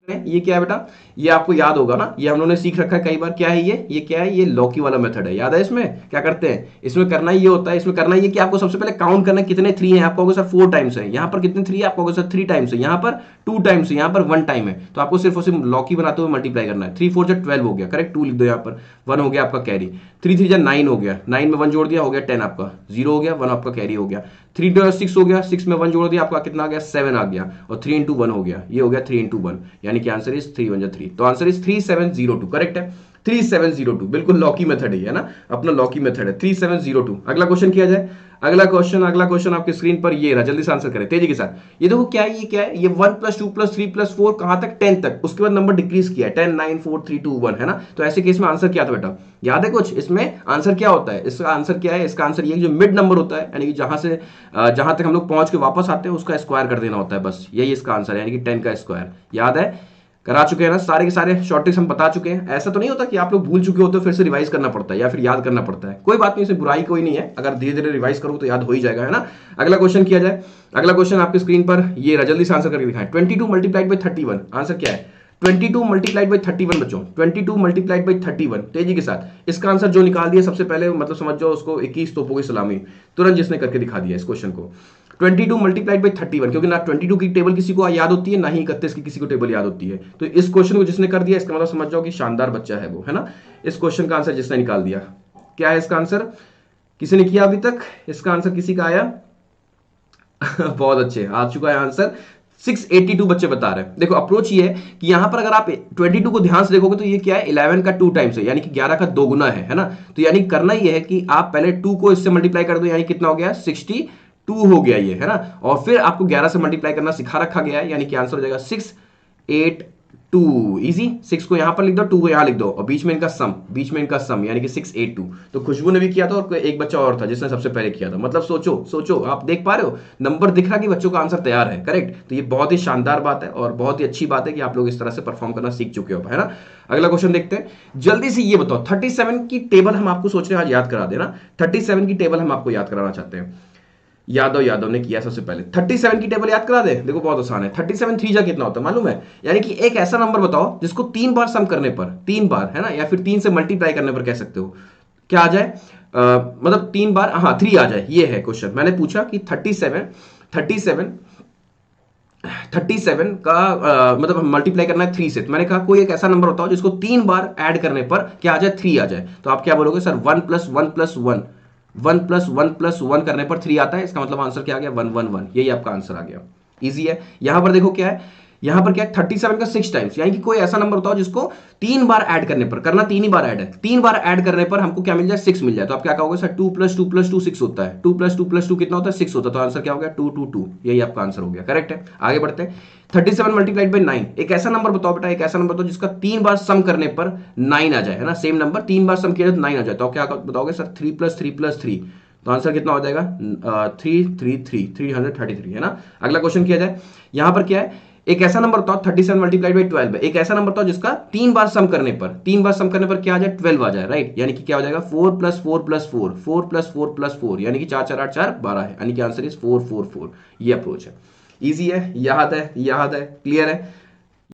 ये क्या है बेटा, ये आपको याद होगा ना, ये हम लोगों ने सीख रखा है कई बार। क्या है ये क्या है, ये लॉकी वाला मेथड है। याद है इसमें क्या करते हैं, इसमें करना ये होता है, इसमें करना ये कि आपको सबसे पहले काउंट करना है कितने 3 हैं। आपको होगा सर 4 टाइम्स है, यहाँ पर कितने 3 है, आपको होगा सर 3 टाइम्स है, यहाँ पर 2 टाइम्स है, यहाँ पर 1 टाइम है। तो आपको सिर्फ और सिर्फ लॉकी बनाते हुए मल्टीप्लाई करना है। 3 4 जो 12 हो गया, करेक्ट, 2 लिख दो यहाँ पर, 1 हो गया आपका कैरी। 3 3 9 हो गया, 9 में 1 जोड़ दिया, हो गया 10 आपका, 0 हो गया, 1 आपका कैरी हो गया। 3 6 हो गया, 6 में 1 जोड़ दिया, आपका कितना आ गया, 7 आ गया, और 3 इंटू 1 हो गया, ये हो गया 3 इंटू 1, यानी कि आंसर इज 3 1 3। तो आंसर इज 3702, करेक्ट है 3702, बिल्कुल लॉकी मेथड है ना, अपना लॉकी मेथड है 3702। अगला क्वेश्चन किया जाए। अगला क्वेश्चन आपके स्क्रीन पर ये रहा, जल्दी से आंसर करें तेजी के साथ। ये देखो क्या है, ये क्या है, ये 1 + 2 + 3 + 4 कहां तक, 10 तक, उसके बाद नंबर डिक्रीज किया है, 10 9 4 3 2 1, है ना। तो ऐसे केस में आंसर क्या था बेटा, याद है कुछ इसमें आंसर क्या होता है, इसका आंसर क्या है, इसका आंसर ये जो मिड नंबर होता है, यानी कि जहां तक हम लोग पहुंच के वापस आते हैं उसका स्क्वायर कर देना होता है, बस यही इसका आंसर है, यानी कि 10 का स्क्वायर। याद है, करा चुके हैं ना सारे के सारे शॉर्ट ट्रिक्स हम बता चुके हैं। ऐसा तो नहीं होता कि आप लोग भूल चुके हो तो फिर से रिवाइज करना पड़ता है या फिर याद करना पड़ता है, कोई बात नहीं, इसमें बुराई कोई नहीं है, अगर धीरे धीरे रिवाइज करो तो याद हो ही जाएगा, है ना। अगला क्वेश्चन किया जाए। अगला क्वेश्चन आपके स्क्रीन पर ये जल्दी से आंसर करके दिखाएं। 22 मल्टीप्लाइड बाई 31, आंसर क्या है, 22 मल्टीप्लाइड बाई 31 बच्चों, 22 मल्टीप्लाइड बाई 31, तेजी के साथ इसका आंसर जो निकाल दिया सबसे पहले, मतलब समझ जाओ उसको 21 तोपों की सलामी, तुरंत जिसने करके दिखा दिया इस क्वेश्चन को। 22 मल्टीप्लाइड बाई 31, क्योंकि ना 22 की टेबल किसी को याद होती है, ना ही 31 की किसी को टेबल याद होती है। तो इस क्वेश्चन को जिसने कर दिया, इसका मतलब समझ जाओ कि शानदार बच्चा है वो, है ना। इस क्वेश्चन का आंसर जिसने निकाल दिया, क्या है इसका आंसर, किसी ने किया अभी तक, इसका आंसर किसी का आया बहुत अच्छे, आ चुका है आंसर, 682 बच्चे बता रहे हैं। देखो अप्रोच ये है कि यहां पर अगर आप 22 को ध्यान से देखोगे तो ये क्या है, 11 का 2 टाइम्स है, यानी कि 11 का 2 गुना है ना। तो यानी करना ये है कि आप पहले 2 को इससे मल्टीप्लाई कर दो, यानी कितना हो गया, 62 हो गया ये, है ना। और फिर आपको 11 से मल्टीप्लाई करना सिखा रखा गया है, यानी कि आंसर हो जाएगा 682। इजी, 6 को यहां पर लिख दो, 2 को यहां लिख दो, और बीच में इनका सम यानी कि 682। तो खुशबू ने भी किया था और एक बच्चा और था जिसने सबसे पहले किया था। मतलब सोचो आप देख पा रहे हो, नंबर दिख रहा कि बच्चों का आंसर तैयार है, करेक्ट। तो ये बहुत ही शानदार बात है और बहुत ही अच्छी बात है कि आप लोग इस तरह से परफॉर्म करना सीख चुके हो, है ना। अगला क्वेश्चन देखते हैं। जल्दी से ये बताओ, 37 की टेबल हम आपको सोच रहे हैं आज याद करा देना, 37 की टेबल हम आपको याद कराना चाहते हैं। यादव ने किया सबसे पहले, 37 की टेबल याद करा दे। देखो बहुत आसान है, 37 3 जा कितना होता है मालूम है, यानी कि एक ऐसा नंबर बताओ जिसको 3 बार सम करने पर, 3 बार, है ना, या फिर 3 से मल्टीप्लाई करने पर कह सकते हो, क्या आ जाए, मतलब 3 बार, हाँ 3 आ जाए। ये है क्वेश्चन, मैंने पूछा कि 37 का मतलब मल्टीप्लाई करना है 3 से, तो मैंने कहा कोई एक ऐसा नंबर बताओ जिसको 3 बार ऐड करने पर क्या आ जाए, 3 आ जाए। तो आप क्या बोलोगे, सर 1 + 1 + 1, 1 + 1 + 1 करने पर 3 आता है, इसका मतलब आंसर क्या आ गया, 1 1 1, यही आपका आंसर आ गया। इजी है। यहां पर देखो क्या है, यहां पर क्या है, 37 का 6 टाइम्स, यानी कि कोई ऐसा नंबर बताओ जिसको 3 बार ऐड करने पर, करना 3 ही बार ऐड है, 3 बार ऐड करने पर हमको क्या मिल जाए, 6 मिल जाए। तो आप क्या कहोगे, सर 2 + 2 + 2 6 होता है, 2 + 2 + 2 कितना होता है, 6 होता है। तो आंसर क्या हो गया, 2 2 2, यही आपका आंसर हो गया, करेक्ट है। आगे बढ़ते हैं। 37 मल्टीप्लाइड बाई 9, एक ऐसा नंबर बताओ बेटा, एक ऐसा नंबर बताओ जिसका 3 बार सम करने पर 9 आ जाए, है ना। सेम नंबर 3 बार सम किया तो 9 आ जाए। तो क्या बताओगे, सर 3 + 3 + 3, तो आंसर कितना हो जाएगा, 333, है ना। अगला क्वेश्चन किया जाए। यहां पर क्या है, एक ऐसा नंबर बताओ, 37 मल्टीप्लाइड बाई 12 है, एक ऐसा नंबर बताओ जिसका 3 बार सम करने पर क्या आ जाए, 12 आ जाए, राइट। यानी कि क्या हो जाएगा, 4 + 4 + 4, 4 + 4 + 4, यानी कि 4 4 8 4 12 है, यानी कि आंसर इज 4 4 4। ये अप्रोच है, इजी है, याद है, क्लियर है।